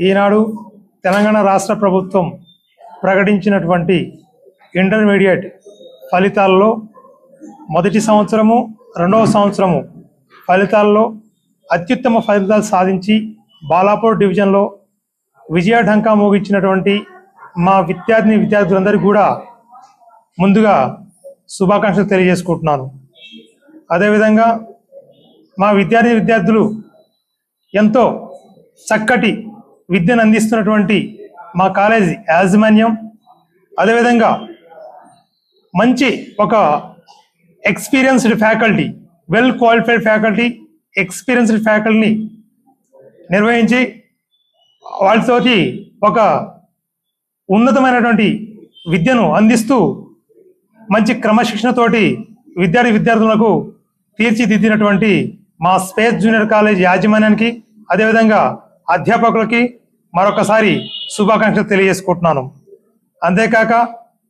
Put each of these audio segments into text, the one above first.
ఈనాడు తెలంగాణ రాష్ట్ర ప్రభుత్వం ప్రకటించినటువంటి ఇంటర్మీడియట్ ఫలితాల్లో మొదటి సంవత్సరము రెండవ సంవత్సరము ఫలితాల్లో అత్యుత్తమ ఫలితాలు సాధించి బాలాపూర్ డివిజన్లో విజయఢంకా మోగించినటువంటి మా విద్యార్థులందరికీ కూడా ముందుగా శుభాకాంక్షలు తెలియజేసుకుంటున్నాను. అదేవిధంగా మా విద్యార్థులు ఎంతో చక్కటి విద్యను అందిస్తున్నటువంటి మా కాలేజీ యాజమాన్యం, అదేవిధంగా మంచి ఒక experienced faculty, well qualified faculty, experienced ఫ్యాకల్టీని నిర్వహించి వాళ్ళతోటి ఒక ఉన్నతమైనటువంటి విద్యను అందిస్తూ మంచి క్రమశిక్షణతోటి విద్యార్థులకు తీర్చిదిద్దినటువంటి మా స్పేస్ జూనియర్ కాలేజ్ యాజమాన్యానికి, అదేవిధంగా అధ్యాపకులకి మరొకసారి శుభాకాంక్షలు తెలియజేసుకుంటున్నాను. అంతేకాక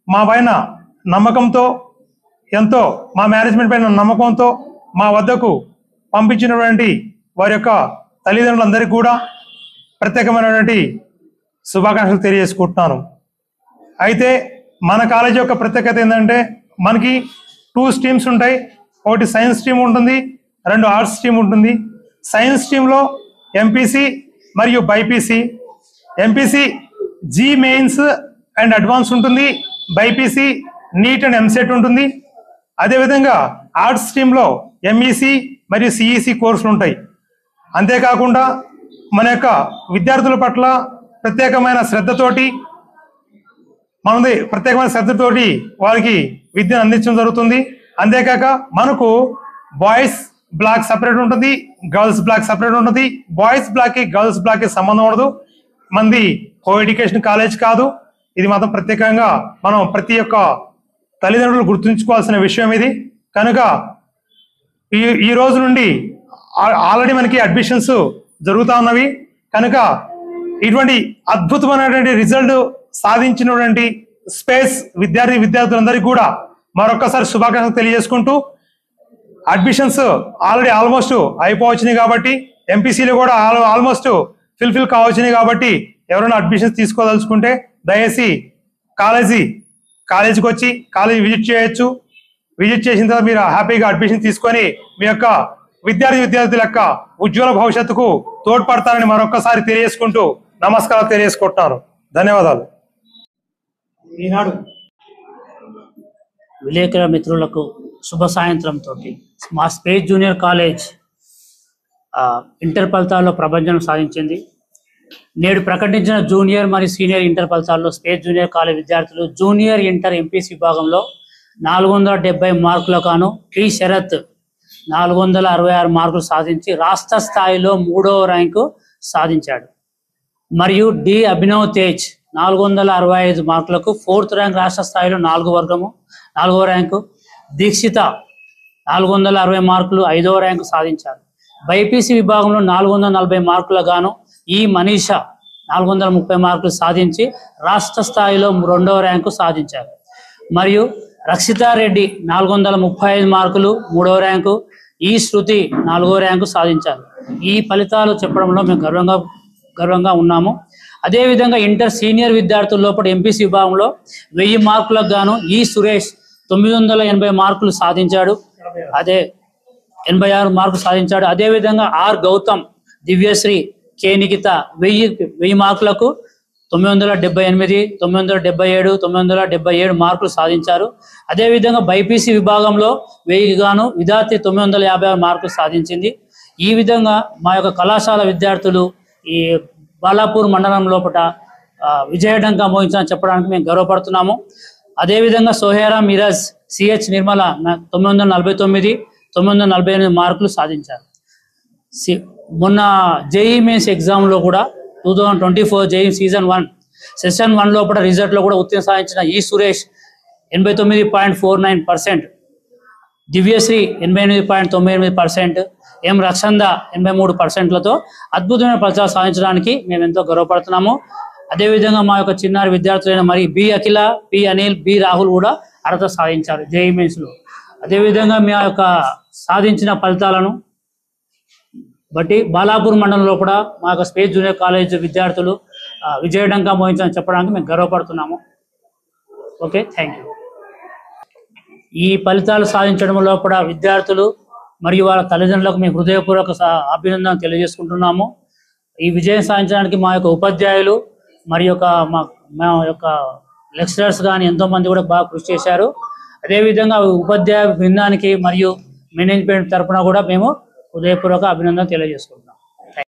మా పైన నమ్మకంతో, ఎంతో మా మేనేజ్మెంట్ పైన నమ్మకంతో మా వద్దకు పంపించినటువంటి వారి యొక్క తల్లిదండ్రులందరికీ కూడా ప్రత్యేకమైనటువంటి శుభాకాంక్షలు తెలియజేసుకుంటున్నాను. అయితే మన కాలేజీ యొక్క ప్రత్యేకత ఏంటంటే మనకి 2 స్ట్రీమ్స్ ఉంటాయి. ఒకటి సైన్స్ స్ట్రీమ్ ఉంటుంది, 2 ఆర్ట్స్ స్ట్రీమ్ ఉంటుంది. సైన్స్ స్ట్రీమ్లో ఎంపీసీ మరియు BiPC. MPC JEE mains and advance ఉంటుంది, బైపీసీ నీట్ అండ్ ఎంసెట్ ఉంటుంది. అదేవిధంగా ఆర్ట్స్ స్ట్రీమ్లో ఎంఈసీ మరియు సిఈసి కోర్సులు ఉంటాయి. అంతేకాకుండా మన యొక్క విద్యార్థుల పట్ల ప్రత్యేకమైన శ్రద్ధతోటి వారికి విద్యను అందించడం జరుగుతుంది. అంతేకాక మనకు బాయ్స్ బ్లాక్ సపరేట్ ఉంటుంది, గర్ల్స్ బ్లాక్ సపరేట్ ఉంటుంది. బాయ్స్ బ్లాక్కి గర్ల్స్ బ్లాక్కి సంబంధం ఉండదు. మంది కో ఎడ్యుకేషన్ కాలేజ్ కాదు. ఇది మాత్రం ప్రత్యేకంగా మనం ప్రతి ఒక్క తల్లిదండ్రులు గుర్తుంచుకోవాల్సిన విషయం ఇది. కనుక ఈ రోజు నుండి ఆల్రెడీ మనకి అడ్మిషన్స్ జరుగుతూ ఉన్నవి. కనుక ఇటువంటి అద్భుతమైనటువంటి రిజల్ట్ సాధించినటువంటి స్పేస్ విద్యార్థులందరికీ కూడా మరొకసారి శుభాకాంక్షలు తెలియజేసుకుంటూ, అడ్మిషన్స్ ఆల్రెడీ ఆల్మోస్ట్ అయిపోవచ్చినాయి కాబట్టి, ఎంపీసీలు కూడా ఆల్మోస్ట్ ఫిల్ కావచ్చినాయి కాబట్టి ఎవరైనా అడ్మిషన్స్ తీసుకోదలుచుకుంటే దయచేసి కాలేజీకి వచ్చి కాలేజీ విజిట్ చేయొచ్చు. విజిట్ చేసిన తర్వాత మీరు హ్యాపీగా అడ్మిషన్ తీసుకొని మీ యొక్క విద్యార్థుల యొక్క ఉజ్వల భవిష్యత్తుకు తోడ్పడతారని మరొకసారి తెలియజేసుకుంటూ నమస్కారాలు తెలియజేసుకుంటున్నాను. ధన్యవాదాలు. ఈనాడు విలేకరుల మిత్రులకు శుభ సాయంత్రంతో మా స్పేస్ జూనియర్ కాలేజ్ ఇంటర్ ఫలితాల్లో ప్రభంజనం సాధించింది. నేడు ప్రకటించిన జూనియర్ మరియు సీనియర్ ఇంటర్ ఫలితాల్లో స్పేస్ జూనియర్ కాలేజ్ విద్యార్థులు జూనియర్ ఇంటర్ ఎంపీసీ విభాగంలో 470 మార్కులకు గాను టి శరత్ 466 మార్కులు సాధించి రాష్ట్ర స్థాయిలో 3వ ర్యాంకు సాధించాడు. మరియు డి అభినవ్ తేజ్ 465 మార్కులకు 4th ర్యాంక్, రాష్ట్ర స్థాయిలో 4వ ర్యాంకు. దీక్షిత 460 మార్కులు 5వ ర్యాంకు సాధించారు. బైపీసీ విభాగంలో 440 మార్కులకు గాను ఈ మనీషా 430 మార్కులు సాధించి రాష్ట్ర స్థాయిలో 2వ ర్యాంకు సాధించారు. మరియు రక్షితారెడ్డి 435 మార్కులు 3వ ర్యాంకు, ఈ శృతి 4వ ర్యాంకు సాధించారు. ఈ ఫలితాలు చెప్పడంలో మేము గర్వంగా ఉన్నాము. అదేవిధంగా ఇంటర్ సీనియర్ విద్యార్థుల లోపల ఎంపీసీ విభాగంలో 1000 మార్కులకు గాను ఈ సురేష్ 980 మార్కులు సాధించాడు. 86 మార్కులు సాధించాడు. అదేవిధంగా ఆర్ గౌతమ్, దివ్యశ్రీ, కే నిఖిత 1000 మార్కులకు 978, 977, 977 మార్కులు సాధించారు. అదేవిధంగా బైపీసీ విభాగంలో 1000 గాను విద్యార్థి 956 మార్కులు సాధించింది. ఈ విధంగా మా యొక్క కళాశాల విద్యార్థులు ఈ బాలాపూర్ మండలం లోపల విజయఢంకా మోగించాలని చెప్పడానికి మేము గర్వపడుతున్నాము. అదేవిధంగా సోహేరా మిరాజ్, సిహెచ్ నిర్మల 949, 948 మార్కులు సాధించారు. మొన్న జేఈ మెయిన్స్ ఎగ్జామ్లో కూడా 2024 జేఈ సీజన్ 1 సెషన్ 1 లోపల రిజల్ట్లో కూడా ఉత్తీర్ణ సాధించిన ఈ సురేష్ 89.49%, దివ్యశ్రీ 88.98%, ఎం రక్షంద 83%లతో అద్భుతమైన ఫలితాలు సాధించడానికి మేము ఎంతో గర్వపడుతున్నాము. అదేవిధంగా మా యొక్క చిన్నారి విద్యార్థులైన మరి బి అఖిల, పి అనిల్, బి రాహుల్ కూడా అర్హత సాధించారు జేఈ మెయిన్స్లో. అదేవిధంగా మా యొక్క సాధించిన ఫలితాలను బట్టి బాలాపూర్ మండలంలో కూడా మా యొక్క స్పేస్ జూనియర్ కాలేజ్ విద్యార్థులు విజయడంగా మోహించని చెప్పడానికి మేము గర్వపడుతున్నాము. Okay, thank you. ఈ ఫలితాలు సాధించడంలో కూడా విద్యార్థులు మరియు వాళ్ళ తల్లిదండ్రులకు మేము హృదయపూర్వక అభినందన తెలియజేసుకుంటున్నాము. ఈ విజయం సాధించడానికి మా యొక్క ఉపాధ్యాయులు మరియు మా యొక్క లెక్చరర్స్ కానీ ఎంతోమంది కూడా బాగా కృషి చేశారు. అదేవిధంగా ఉపాధ్యాయ బృందానికి మరియు మేనేజ్మెంట్ తరఫున కూడా మేము హృదయపూర్వక అభినందన తెలియజేసుకుంటున్నాం.